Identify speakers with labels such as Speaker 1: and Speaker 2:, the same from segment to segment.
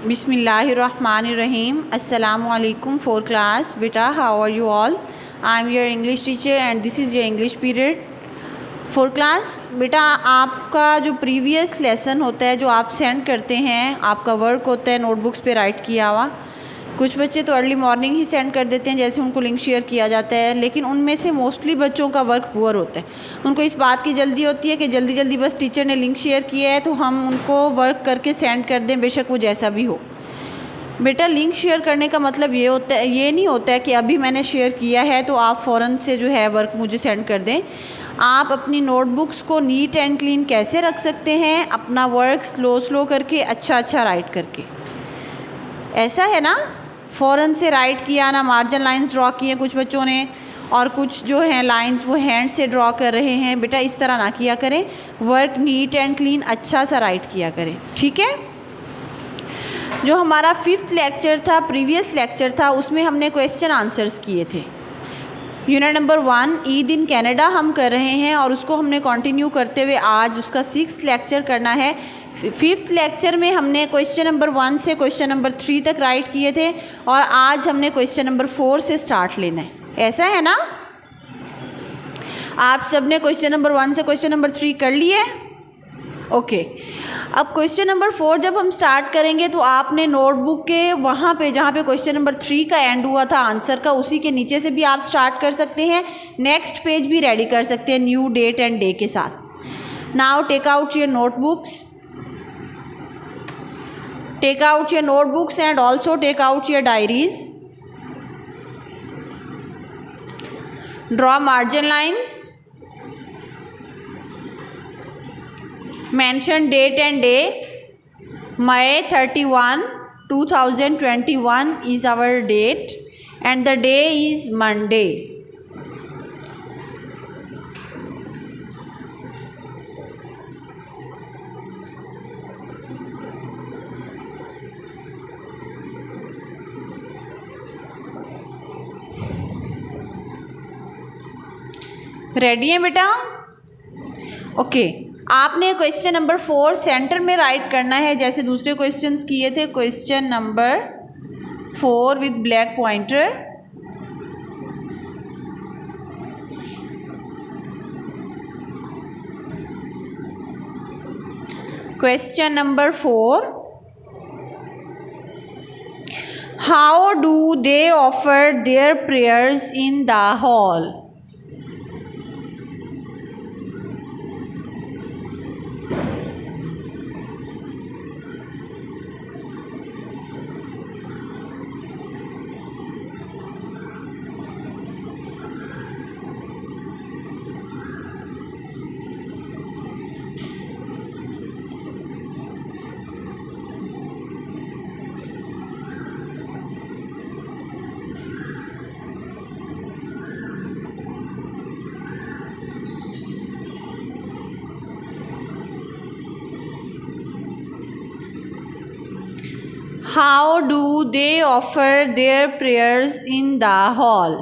Speaker 1: बिस्मिल्लाहिर्रहमानिर्रहीम। अस्सलामुअलैकुम for class. बेटा, how are you all? I am your English teacher and this is your English period for class. बेटा, आपका जो previous lesson होता है, जो आप सेंड करते हैं, आपका वर्क होता है नोटबुक्स पे राइट किया हुआ। कुछ बच्चे तो अर्ली मॉर्निंग ही सेंड कर देते हैं, जैसे उनको लिंक शेयर किया जाता है, लेकिन उनमें से मोस्टली बच्चों का वर्क पुअर होता है। उनको इस बात की जल्दी होती है कि जल्दी जल्दी बस टीचर ने लिंक शेयर किया है तो हम उनको वर्क करके सेंड कर दें, बेशक वो जैसा भी हो। बेटा, लिंक शेयर करने का मतलब ये होता है, ये नहीं होता है कि अभी मैंने शेयर किया है तो आप फ़ौरन से जो है वर्क मुझे सेंड कर दें। आप अपनी नोटबुक्स को नीट एंड क्लीन कैसे रख सकते हैं? अपना वर्क स्लो करके, अच्छा राइट करके। ऐसा है ना, फ़ौरन से राइट किया ना, मार्जिन लाइंस ड्रॉ किए कुछ बच्चों ने, और कुछ जो हैं लाइंस वो हैंड से ड्रॉ कर रहे हैं। बेटा, इस तरह ना किया करें, वर्क नीट एंड क्लीन अच्छा सा राइट किया करें, ठीक है। जो हमारा 5th लेक्चर था, प्रीवियस लेक्चर था, उसमें हमने क्वेश्चन आंसर्स किए थे। Unit number 1 Eid in Canada हम कर रहे हैं और उसको हमने कंटिन्यू करते हुए आज उसका 6th लेक्चर करना है। 5th लेक्चर में हमने क्वेश्चन नंबर 1 से क्वेश्चन नंबर 3 तक राइट किए थे और आज हमने क्वेश्चन नंबर 4 से स्टार्ट लेना है। ऐसा है ना? आप सबने क्वेश्चन नंबर 1 से क्वेश्चन नंबर 3 कर लिए? ओके। अब क्वेश्चन नंबर 4 जब हम स्टार्ट करेंगे तो आपने नोटबुक के वहाँ पे जहाँ पे क्वेश्चन नंबर 3 का एंड हुआ था आंसर का, उसी के नीचे से भी आप स्टार्ट कर सकते हैं। नेक्स्ट पेज भी रेडी कर सकते हैं न्यू डेट एंड डे के साथ। Now take out your notebooks, take out your notebooks and also take out your diaries. Draw margin lines. Mention date and day. May 31, 2021 is our date and the day is Monday. Ready है बेटा? Okay. आपने question number 4 centre में right करना है, जैसे दूसरे questions किए थे। Question number 4 with black pointer. Question number 4, how do they offer their prayers in the hall? How do they offer their prayers in the hall?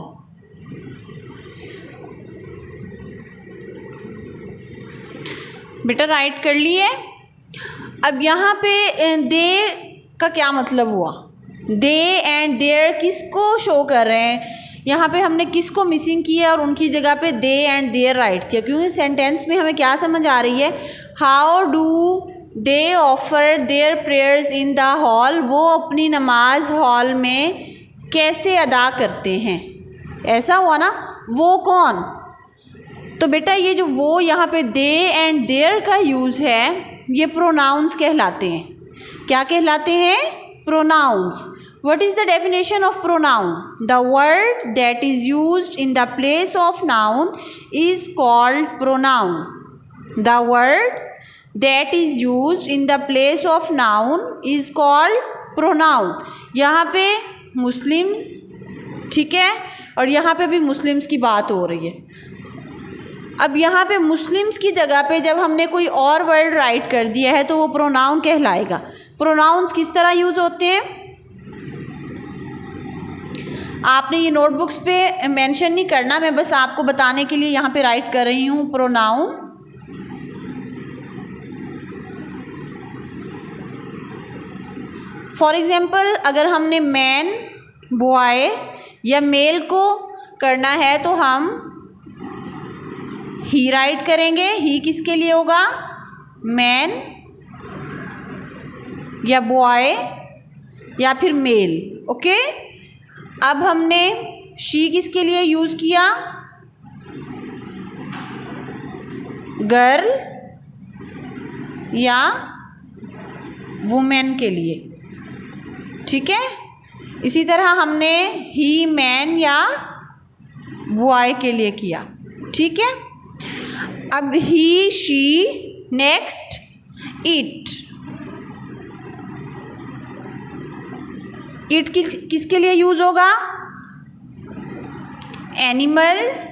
Speaker 1: बेटा, right कर लिए? अब यहाँ पे दे का क्या मतलब हुआ? दे एंड देयर किसको शो कर रहे हैं? यहाँ पे हमने किसको मिसिंग किया और उनकी जगह पे दे एंड देयर राइट किया, क्योंकि सेंटेंस में हमें क्या समझ आ रही है? How do they offer their prayers in the hall, वो अपनी नमाज हॉल में कैसे अदा करते हैं। ऐसा हुआ ना? वो कौन? तो बेटा, ये जो वो यहाँ पे दे एंड देयर का यूज़ है, ये प्रोनाउंस कहलाते हैं। क्या कहलाते हैं? Pronounce. What is the definition of pronoun? The word that is used in the place of noun is called pronoun. The word that is used in the place of noun is called pronoun. यहाँ पे Muslims, ठीक है, और यहाँ पे भी Muslims की बात हो रही है। अब यहाँ पे मुस्लिम्स की जगह पे जब हमने कोई और वर्ड राइट कर दिया है तो वो प्रोनाउन कहलाएगा। प्रोनाउंस किस तरह यूज़ होते हैं? आपने ये नोटबुक्स पे मेंशन नहीं करना, मैं बस आपको बताने के लिए यहाँ पे राइट कर रही हूँ प्रोनाउन। फॉर एग्ज़ाम्पल अगर हमने मैन, बॉय या मेल को करना है तो हम ही राइट करेंगे। ही किसके लिए होगा? मैन या बॉय या फिर मेल। ओके, अब हमने शी किसके लिए यूज़ किया? गर्ल या वुमेन के लिए। ठीक है, इसी तरह हमने ही मैन या बॉय के लिए किया। ठीक है, अब ही, शी, नेक्स्ट इट। इट किसके लिए यूज़ होगा? एनिमल्स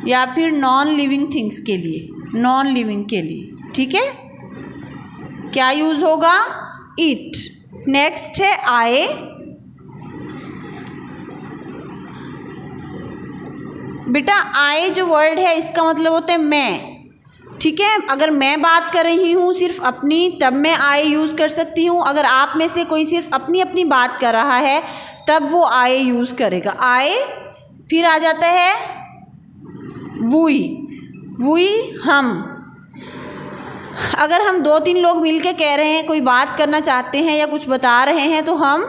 Speaker 1: या फिर नॉन लिविंग थिंग्स के लिए, नॉन लिविंग के लिए। ठीक है, क्या यूज़ होगा? इट। नेक्स्ट है आई। बेटा आई जो वर्ड है इसका मतलब होता है मैं। ठीक है, अगर मैं बात कर रही हूँ सिर्फ अपनी, तब मैं आई यूज़ कर सकती हूँ। अगर आप में से कोई सिर्फ अपनी अपनी बात कर रहा है तब वो आई यूज़ करेगा। आई, फिर आ जाता है वुई। वुई हम। अगर हम 2-3 लोग मिलके कह रहे हैं, कोई बात करना चाहते हैं या कुछ बता रहे हैं, तो हम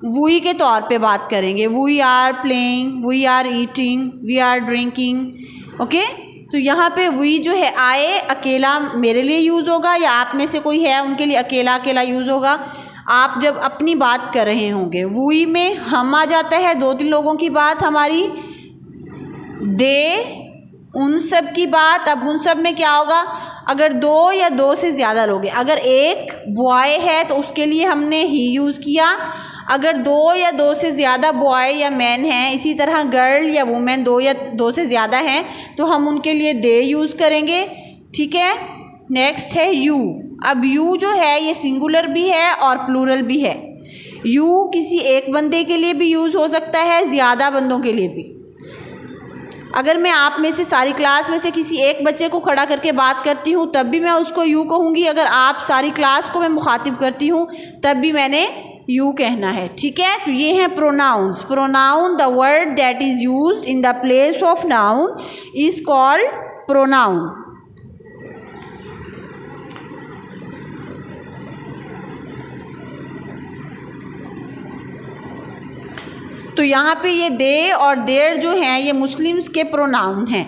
Speaker 1: वुई के तौर पे बात करेंगे। We are playing, we are eating, we are drinking. Okay, तो यहाँ पे वी जो है आए अकेला मेरे लिए यूज़ होगा, या आप में से कोई है उनके लिए अकेला अकेला यूज़ होगा आप जब अपनी बात कर रहे होंगे। वुई में हम आ जाता है, 2-3 लोगों की बात हमारी। दे, उन सब की बात। अब उन सब में क्या होगा? अगर 2 या 2 से ज़्यादा लोग हैं, अगर एक बॉय है तो उसके लिए हमने ही यूज़ किया। अगर 2 या 2 से ज़्यादा बॉय या मैन हैं, इसी तरह गर्ल या वुमेन 2 या 2 से ज़्यादा हैं, तो हम उनके लिए दे यूज़ करेंगे। ठीक है, नेक्स्ट है यू। अब यू जो है ये सिंगुलर भी है और प्लूरल भी है। यू किसी एक बंदे के लिए भी यूज़ हो सकता है, ज़्यादा बंदों के लिए भी। अगर मैं आप में से सारी क्लास में से किसी एक बच्चे को खड़ा करके बात करती हूँ तब भी मैं उसको यू कहूँगी। अगर आप सारी क्लास को मैं मुखातिब करती हूँ तब भी मैंने यू कहना है। ठीक है, तो ये हैं pronouns. Pronoun, the word that is used in the place of noun is called pronoun. तो यहाँ पे ये दे और देयर जो हैं ये मुस्लिम्स के प्रोनाउन हैं।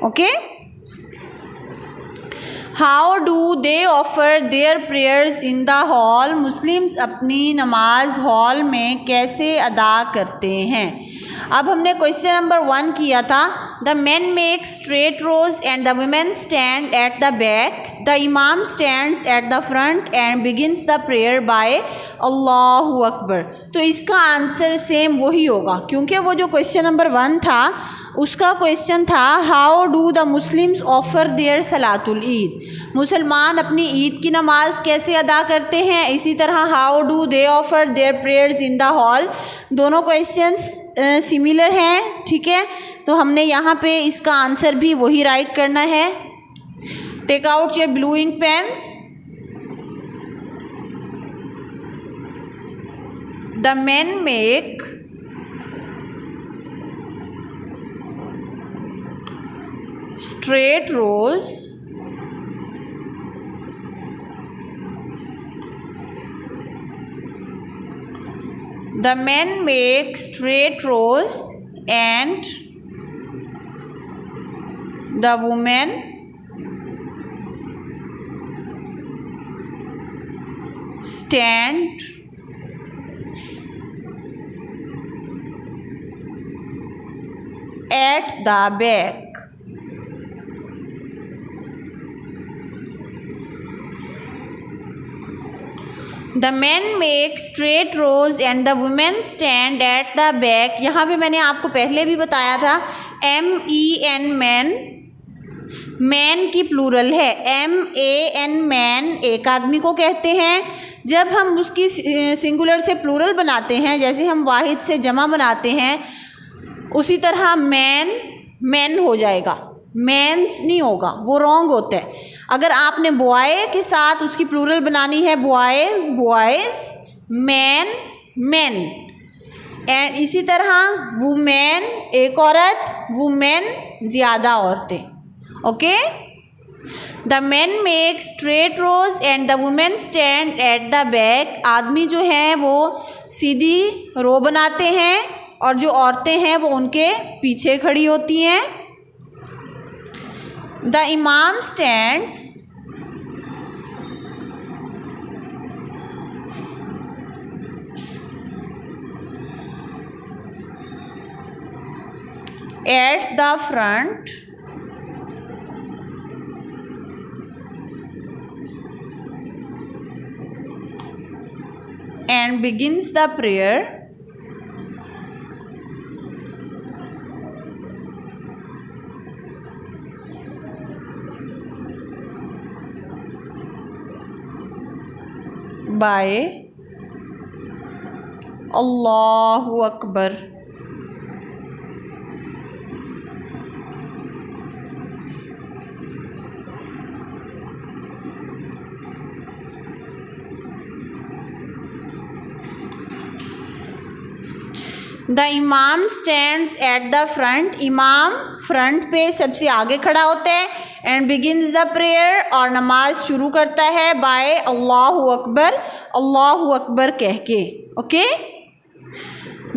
Speaker 1: Okay, how do they offer their prayers in the hall. Muslims अपनी नमाज हॉल में कैसे अदा करते हैं। अब हमने क्वेश्चन नंबर 1 किया था, the man make straight rows and the women stand at the back, the imam stands at the front and begins the prayer by अल्लाहु अकबर। तो इसका आंसर सेम वही होगा, क्योंकि वो जो क्वेश्चन नंबर 1 था उसका क्वेश्चन था how do the Muslims offer their सलातुल ईद। मुसलमान अपनी ईद की नमाज कैसे अदा करते हैं। इसी तरह how do they offer their prayers in the hall. दोनों क्वेश्चंस सिमिलर हैं। ठीक है, तो हमने यहाँ पे इसका आंसर भी वही राइट करना है। Take out your blue ink pens. द men make straight rows the men make straight rows and the women stand at the back. The men make straight rows and the women stand at the back। यहाँ पे मैंने आपको पहले भी बताया था MEN man, man की plural है। MAN मैन एक आदमी को कहते हैं। जब हम उसकी सिंगुलर से प्लूरल बनाते हैं, जैसे हम वाहिद से जमा बनाते हैं, उसी तरह मैन मैन हो जाएगा, मैंस नहीं होगा, वो रॉन्ग होता है। अगर आपने बॉय के साथ उसकी प्लूरल बनानी है boy boys, man men, and इसी तरह वुमेन एक औरत, वुमेन ज़्यादा औरतें। Okay, the man make straight rows and the women stand at the back. आदमी जो हैं वो सीधी रो बनाते हैं और जो औरतें हैं वो उनके पीछे खड़ी होती हैं। The imam stands at the front and begins the prayer by Allahu Akbar. The imam stands at the front. इमाम फ्रंट पे सबसे आगे खड़ा होता है। एंड बिगिन्स द प्रेयर, और नमाज शुरू करता है बाय अल्लाहु अकबर, अल्लाहु अकबर कह के। Okay,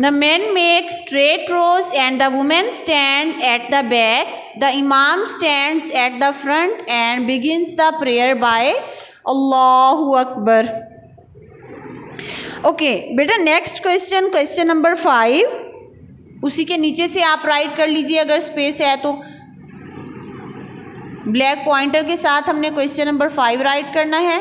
Speaker 1: the man make straight rows and the women stand at the back. The imam stands at the front and begins the prayer by अल्लाहु अकबर। ओके बेटा, नेक्स्ट क्वेश्चन, क्वेश्चन नंबर 5, उसी के नीचे से आप राइट कर लीजिए अगर स्पेस है तो। ब्लैक पॉइंटर के साथ हमने क्वेश्चन नंबर 5 राइट करना है।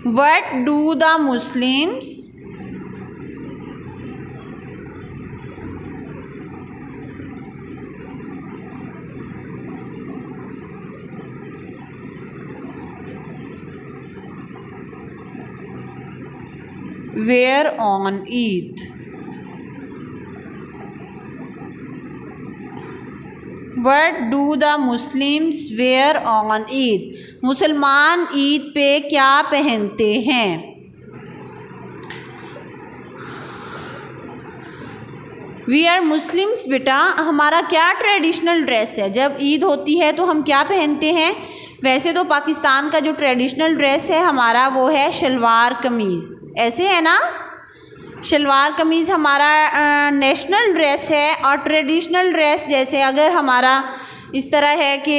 Speaker 1: What do the Muslims wear on Eid? What do the Muslims wear on Eid? मुसलमान ईद पे क्या पहनते हैं? वी आर मुस्लिम्स बेटा, हमारा क्या ट्रेडिशनल ड्रेस है? जब ईद होती है तो हम क्या पहनते हैं? वैसे तो पाकिस्तान का जो ट्रेडिशनल ड्रेस है हमारा वो है शलवार कमीज़, ऐसे है ना। शलवार कमीज़ हमारा नेशनल ड्रेस है। और ट्रेडिशनल ड्रेस जैसे अगर हमारा इस तरह है कि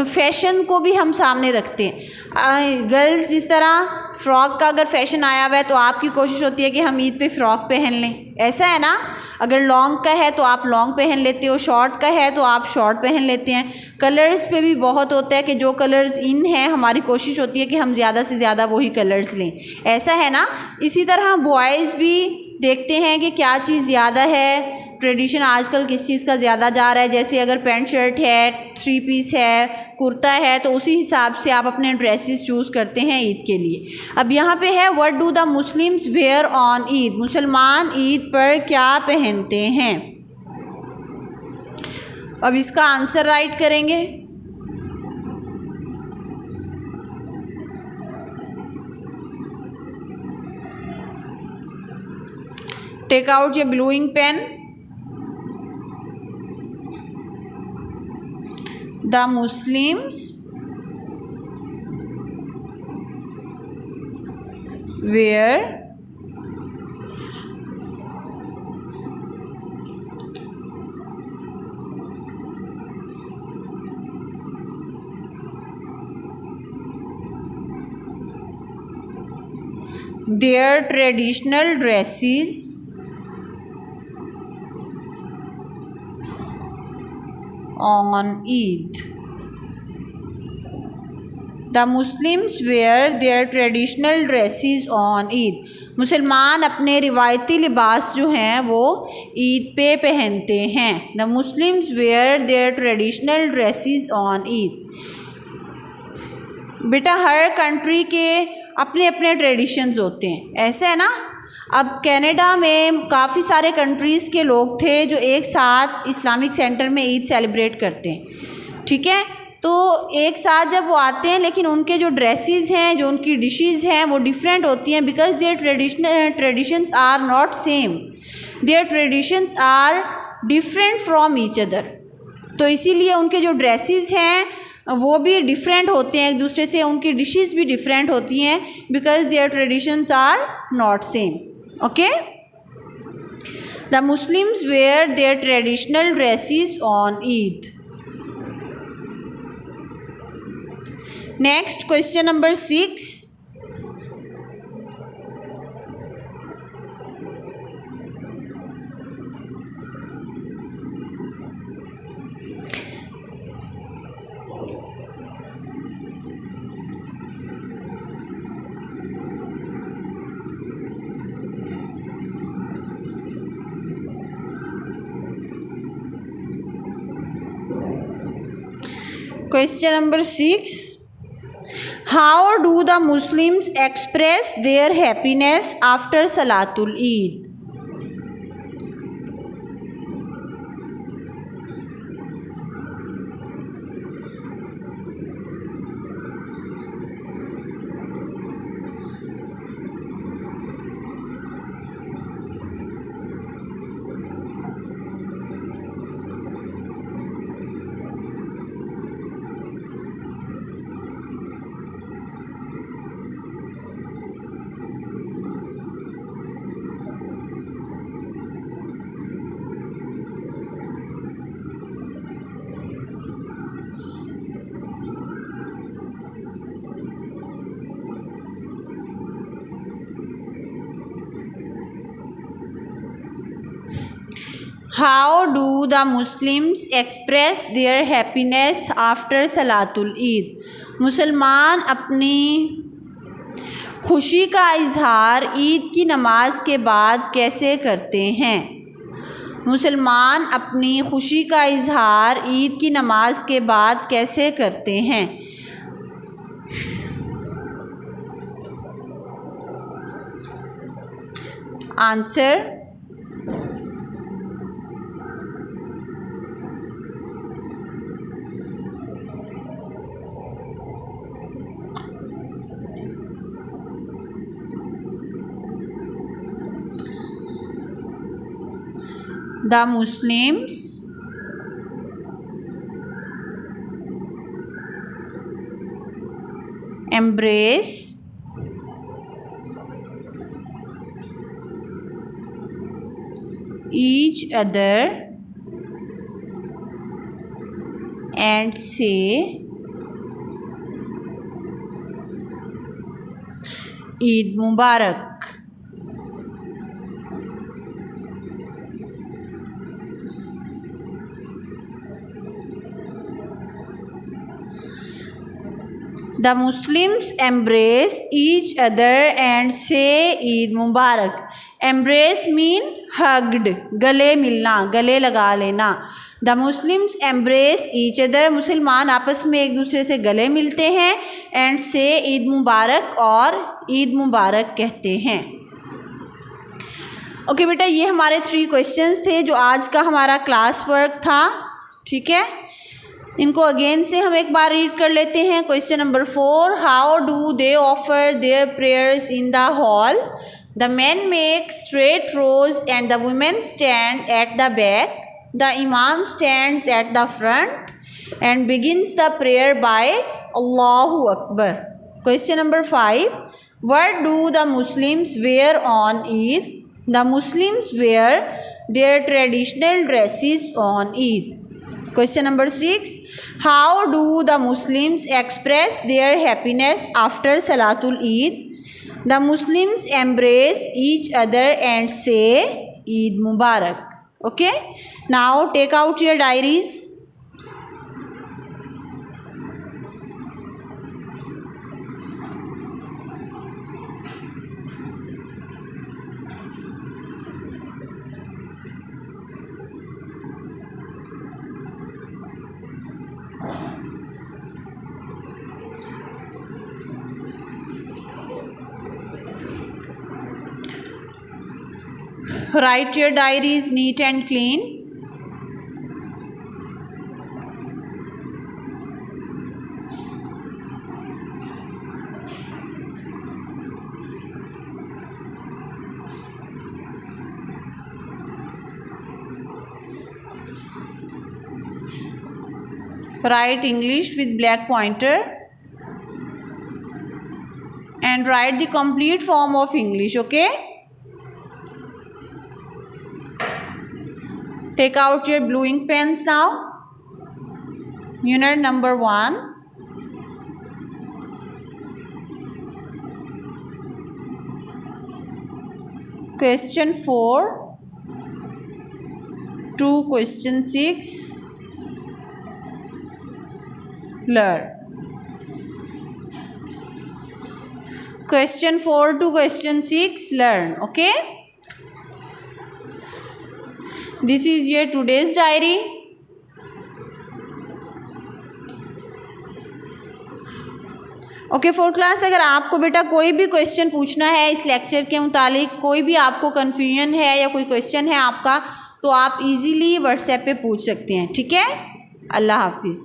Speaker 1: फ़ैशन को भी हम सामने रखते हैं। गर्ल्स जिस तरह फ़्रॉक का अगर फ़ैशन आया हुआ है तो आपकी कोशिश होती है कि हम ईद पे फ़्रॉक पहन लें, ऐसा है ना। अगर लॉन्ग का है तो आप लॉन्ग पहन लेते हो, शॉर्ट का है तो आप शॉर्ट पहन लेते हैं। कलर्स पे भी बहुत होता है कि जो कलर्स इन हैं हमारी कोशिश होती है कि हम ज़्यादा से ज़्यादा वही कलर्स लें, ऐसा है ना। इसी तरह बॉयज़ भी देखते हैं कि क्या चीज़ ज़्यादा है, ट्रेडिशन आजकल किस चीज़ का ज़्यादा जा रहा है। जैसे अगर पैंट शर्ट है, 3 पीस है, कुर्ता है, तो उसी हिसाब से आप अपने ड्रेसेस चूज़ करते हैं ईद के लिए। अब यहाँ पे है what do the Muslims wear on Eid? मुसलमान ईद पर क्या पहनते हैं? अब इसका आंसर राइट करेंगे। Take out your blue ink pen. The Muslims wear their traditional dresses on Eid. The Muslims wear their traditional dresses on Eid. मुसलमान अपने रिवायती लिबास जो हैं वो ईद पे पहनते हैं। The Muslims wear their traditional dresses on Eid. बेटा हर कंट्री के अपने अपने ट्रेडिशंस होते हैं, ऐसा है ना। अब कनाडा में काफ़ी सारे कंट्रीज़ के लोग थे जो एक साथ इस्लामिक सेंटर में ईद सेलिब्रेट करते हैं, ठीक है। तो एक साथ जब वो आते हैं, लेकिन उनके जो ड्रेसेस हैं, जो उनकी डिशेस हैं, वो डिफरेंट होती हैं, because their traditions are not same, their traditions are different from each other. तो इसीलिए उनके जो ड्रेसेस हैं वो भी डिफरेंट होते हैं एक दूसरे से, उनकी डिशेस भी डिफरेंट होती हैं, because their traditions are not same. Okay, the Muslims wear their traditional dresses on Eid. Next question number 6, question number 6, how do the Muslims express their happiness after Salatul Eid? How do the Muslims express their happiness after Salatul Eid? मुसलमान अपनी खुशी का इजहार ईद की नमाज के बाद कैसे करते हैं? मुसलमान अपनी खुशी का इजहार ईद की नमाज के बाद कैसे करते हैं? Answer, the Muslims embrace each other and say Eid Mubarak. The Muslims embrace each other and say Eid Mubarak. Embrace mean hugged, गले मिलना, गले लगा लेना. The Muslims embrace each other, मुसलमान आपस में एक दूसरे से गले मिलते हैं, and say ईद मुबारक, और ईद मुबारक कहते हैं. ओके बेटा, ये हमारे 3 क्वेश्चंस थे जो आज का हमारा क्लास वर्क था, ठीक है। इनको अगेन से हम एक बार रीड कर लेते हैं. Question number 4, how do they offer their prayers in the hall? The man make straight rows and the women stand at the back. The imam stands at the front and begins the prayer by अल्लाहु अकबर. Question number 5, what do the Muslims wear on Eid? The Muslims wear their traditional dresses on Eid. Question number 6, how do the Muslims express their happiness after Salatul Eid? The Muslims embrace each other and say Eid Mubarak. Okay, now take out your diaries. Write your diaries neat and clean. Write English with black pointer and write the complete form of English, okay? Take out your blue ink pens now. Unit number 1. Question 4 to question 6. Learn. Question 4 to question 6. Learn. Okay. This is your today's diary. Okay four class, अगर आपको बेटा कोई भी question पूछना है इस lecture के मुतालिक, कोई भी आपको कन्फ्यूजन है या कोई क्वेश्चन है आपका, तो आप इजीली व्हाट्सएप पे पूछ सकते हैं। ठीक है, अल्लाह हाफिज़।